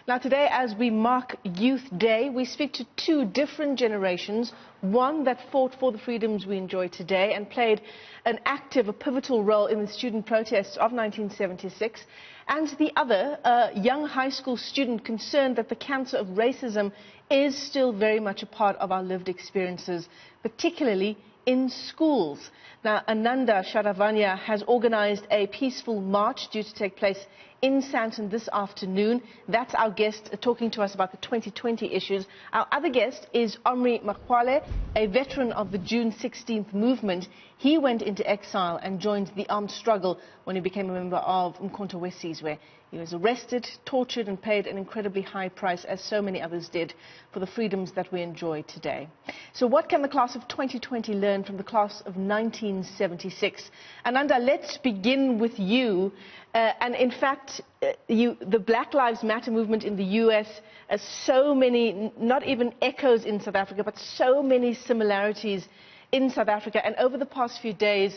Now today, as we mark Youth Day, we speak to two different generations, one that fought for the freedoms we enjoy today and played an active, a pivotal role in the student protests of 1976, and the other, a young high school student concerned that the cancer of racism is still very much a part of our lived experiences, particularly in schools. Now, Ananda Saravanja has organized a peaceful march due to take place in Sandton this afternoon. That's our guest talking to us about the 2020 issues. Our other guest is Omry Makgoale, a veteran of the June 16th movement. He went into exile and joined the armed struggle when he became a member of Umkhonto we Sizwe. He was arrested, tortured and paid an incredibly high price, as so many others did, for the freedoms that we enjoy today. So what can the class of 2020 learn from the class of 1976? Ananda, let's begin with you. And in fact, the Black Lives Matter movement in the US has so many, not even echoes in South Africa, but so many similarities in South Africa. And over the past few days,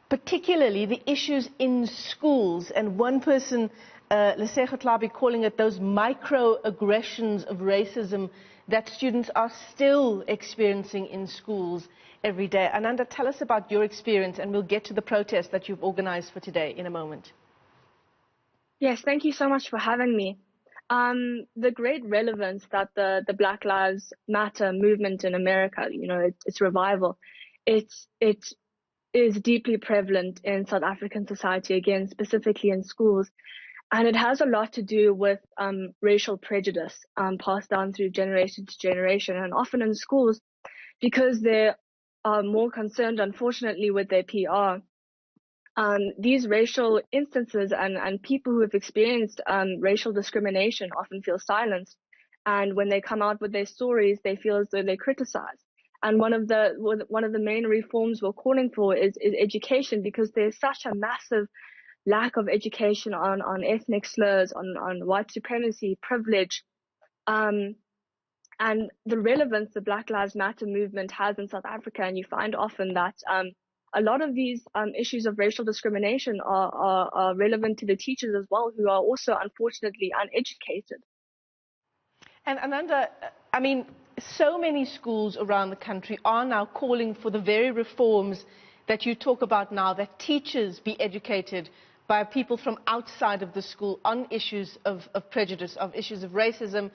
particularly the issues in schools, and one person, Lesego Tlabi, calling it those microaggressions of racism that students are still experiencing in schools every day. Ananda, tell us about your experience, and we'll get to the protest that you've organized for today in a moment. Yes, thank you so much for having me. The great relevance that the Black Lives Matter movement in America, its revival, it is deeply prevalent in South African society, again, specifically in schools. And it has a lot to do with racial prejudice passed down through generation to generation, and often in schools, because they are more concerned, unfortunately, with their PR. These racial instances and people who have experienced racial discrimination often feel silenced. And when they come out with their stories, they feel as though they're criticized. And one of the main reforms we're calling for is education, because there's such a massive lack of education on ethnic slurs, on white supremacy, privilege, and the relevance the Black Lives Matter movement has in South Africa. And you find often that a lot of these issues of racial discrimination are relevant to the teachers as well, who are also unfortunately uneducated. And Ananda, I mean, so many schools around the country are now calling for the very reforms that you talk about now, that teachers be educated by people from outside of the school on issues of prejudice, of issues of racism,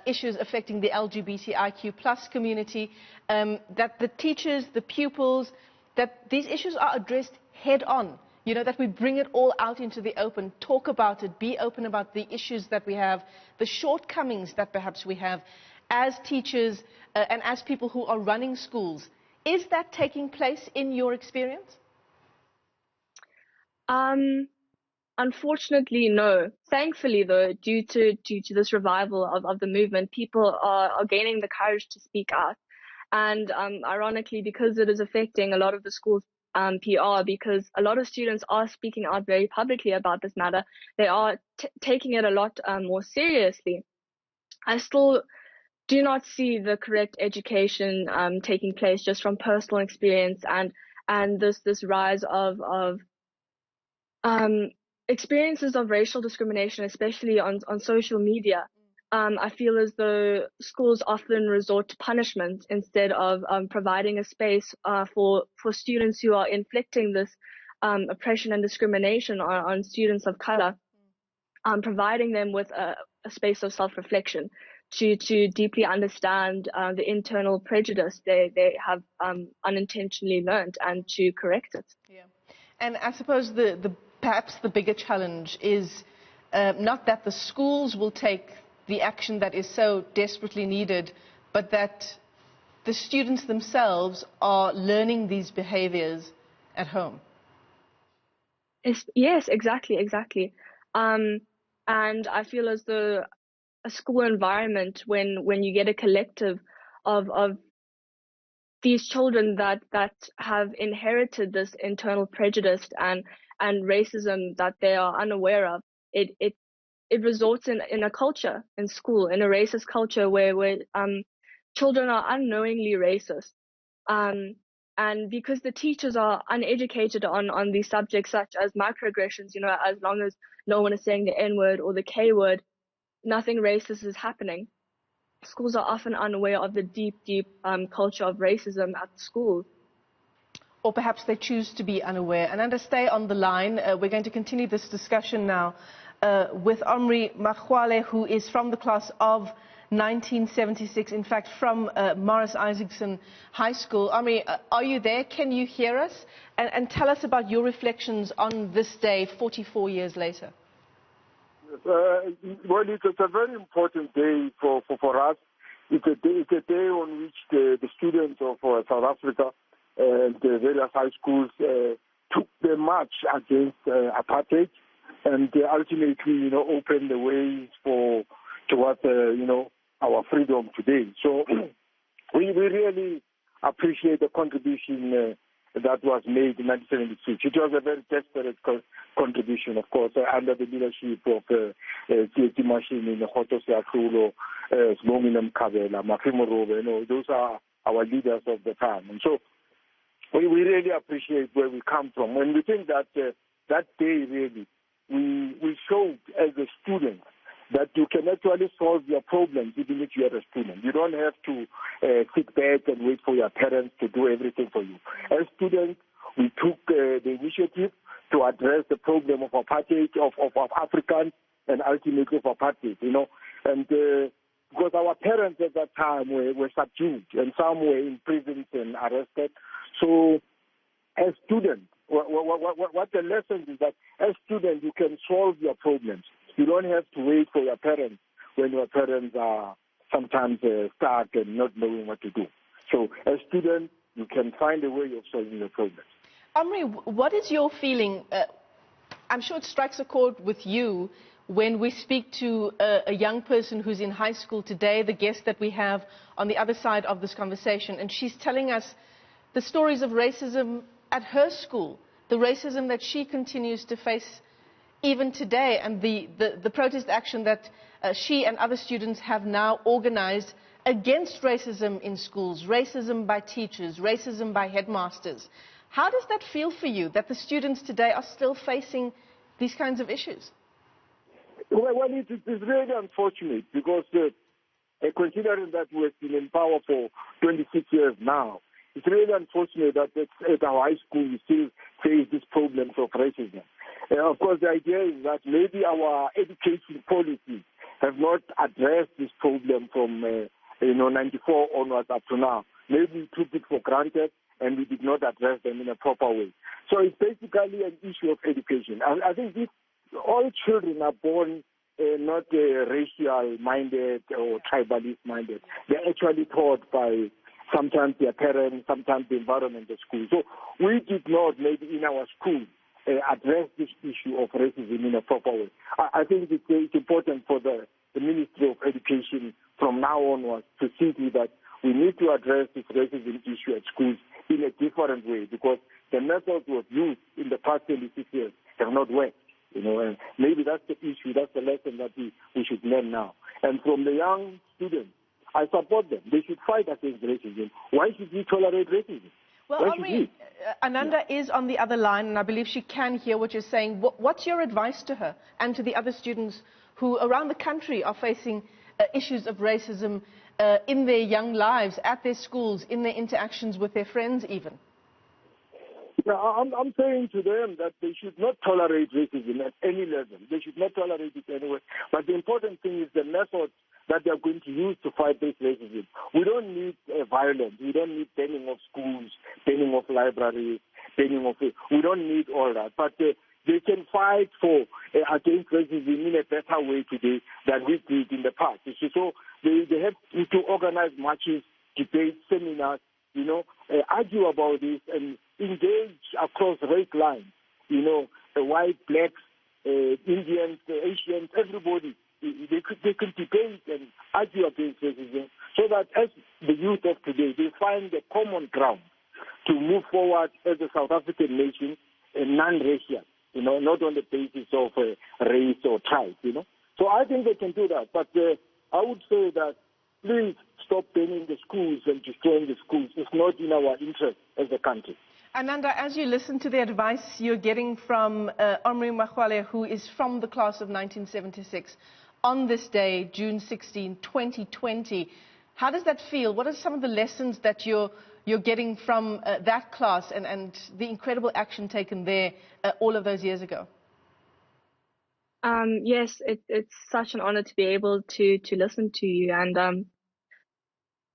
issues affecting the LGBTIQ plus community, that the teachers, the pupils, that these issues are addressed head on, that we bring it all out into the open, talk about it, be open about the issues that we have, the shortcomings that perhaps we have as teachers and as people who are running schools. Is that taking place in your experience? Unfortunately, no. Thankfully, though, due to this revival of the movement, people are gaining the courage to speak out. And ironically, because it is affecting a lot of the schools' PR, because a lot of students are speaking out very publicly about this matter, they are taking it a lot more seriously. I still do not see the correct education taking place just from personal experience and this rise of experiences of racial discrimination, especially on social media. I feel as though schools often resort to punishment instead of providing a space for students who are inflicting this oppression and discrimination on students of color, providing them with a space of self-reflection to deeply understand the internal prejudice they have unintentionally learned, and to correct it. Yeah. And I suppose perhaps the bigger challenge is not that the schools will take the action that is so desperately needed, but that the students themselves are learning these behaviors at home. Yes, exactly. And I feel as though a school environment, when you get a collective of these children that have inherited this internal prejudice and racism that they are unaware of, it results in a culture in school, in a racist culture where children are unknowingly racist. And because the teachers are uneducated on these subjects such as microaggressions, as long as no one is saying the N-word or the K-word, nothing racist is happening. Schools are often unaware of the deep culture of racism at school. Or perhaps they choose to be unaware. Ananda, stay on the line. We're going to continue this discussion now with Omry Makgoale, who is from the class of 1976, in fact, from Morris Isaacson High School. Omry, are you there? Can you hear us? And tell us about your reflections on this day, 44 years later. Well, it's a very important day for us. It's a day on which the students of South Africa and the various high schools took the march against apartheid and ultimately, opened the ways towards, our freedom today. So we really appreciate the contribution that was made in 1976. It was a very desperate contribution, of course, under the leadership of T.T. Mashini, Hoto Siakhulo, Omry Makgoale, Mafimo Robe. Those are our leaders of the time. And so we really appreciate where we come from. And we think that that day, really, we showed as a student that you can actually solve your problems even if you are a student. You don't have to sit back and wait for your parents to do everything for you. As students, we took the initiative to address the problem of apartheid, of Africans, and ultimately of apartheid, And because our parents at that time were subdued, and some were imprisoned and arrested. So as students, what the lesson is that as students, you can solve your problems. You don't have to wait for your parents when your parents are sometimes stuck and not knowing what to do. So as students, you can find a way of solving your problems. Omry, what is your feeling? I'm sure it strikes a chord with you when we speak to a young person who's in high school today, the guest that we have on the other side of this conversation, and she's telling us the stories of racism at her school, the racism that she continues to face even today, and the protest action that she and other students have now organized against racism in schools, racism by teachers, racism by headmasters. How does that feel for you, that the students today are still facing these kinds of issues? Well, it is really unfortunate because considering that we've been in power for 26 years now, it's really unfortunate that at our high school we still face these problems of racism. Of course, the idea is that maybe our education policies have not addressed this problem from 94 onwards up to now. Maybe we took it for granted and we did not address them in a proper way. So it's basically an issue of education. I think all children are born not racial-minded or tribalist-minded. They're actually taught by sometimes their parents, sometimes the environment of school. So we did not, maybe in our school, address this issue of racism in a proper way. I think it's important for the Ministry of Education from now onwards to see that we need to address this racism issue at schools in a different way because the methods we've used in the past 26 years have not worked. And maybe that's the issue, that's the lesson that we should learn now. And from the young students, I support them. They should fight against racism. Why should we tolerate racism? Well, Omry, Ananda is on the other line, and I believe she can hear what you're saying. What's your advice to her and to the other students who around the country are facing issues of racism in their young lives, at their schools, in their interactions with their friends even? Yeah, I'm saying to them that they should not tolerate racism at any level. They should not tolerate it anyway. But the important thing is the methods that they are going to use to fight this racism. We don't need violence. We don't need banning of schools, banning of libraries, banning of... We don't need all that. But they can fight against racism in a better way today than we did in the past. So they have to organize marches, debates, seminars, argue about this and engage across race lines, white, blacks, Indians, Asians, everybody. They could debate and argue against racism so that as the youth of today, they find a common ground to move forward as a South African nation, non-racial, not on the basis of race or tribe, So I think they can do that. But I would say that please stop banning the schools and destroying the schools. It's not in our interest as a country. Ananda, as you listen to the advice you're getting from Omry Makgoale, who is from the class of 1976, on this day, June 16, 2020. How does that feel? What are some of the lessons that you're getting from that class and the incredible action taken there all of those years ago? Yes, it's such an honor to be able to listen to you, and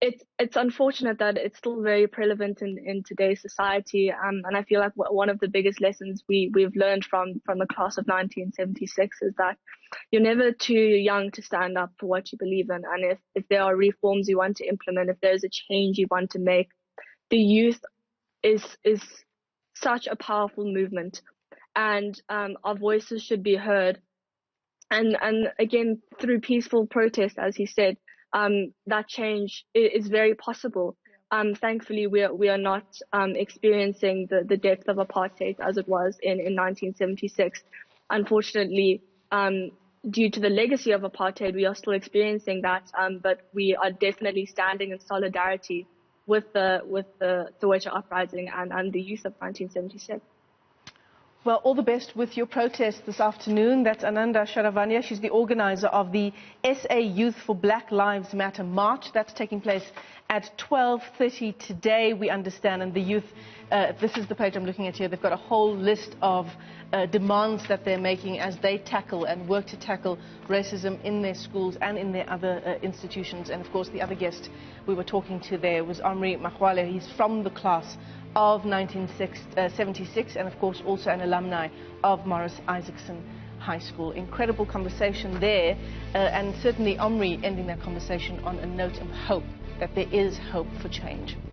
it's unfortunate that it's still very prevalent in today's society. And I feel like one of the biggest lessons we've learned from the class of 1976 is that you're never too young to stand up for what you believe in. And if there are reforms you want to implement, if there's a change you want to make, the youth is such a powerful movement, and our voices should be heard. And again, through peaceful protest, as he said, that change is very possible. Thankfully, we are not experiencing the depth of apartheid as it was in 1976. Unfortunately, due to the legacy of apartheid, we are still experiencing that. But we are definitely standing in solidarity with the Soweto uprising and the youth of 1976. Well, all the best with your protest this afternoon. That's Ananda Saravanja. She's the organizer of the SA Youth for Black Lives Matter March. That's taking place at 12:30 today, we understand. And the youth, this is the page I'm looking at here. They've got a whole list of demands that they're making as they tackle and work to tackle racism in their schools and in their other institutions. And, of course, the other guest we were talking to there was Omry Makgoale. He's from the class of 1976 and, of course, also an alumni of Morris Isaacson High School. Incredible conversation there, and certainly Omry ending that conversation on a note of hope, that there is hope for change.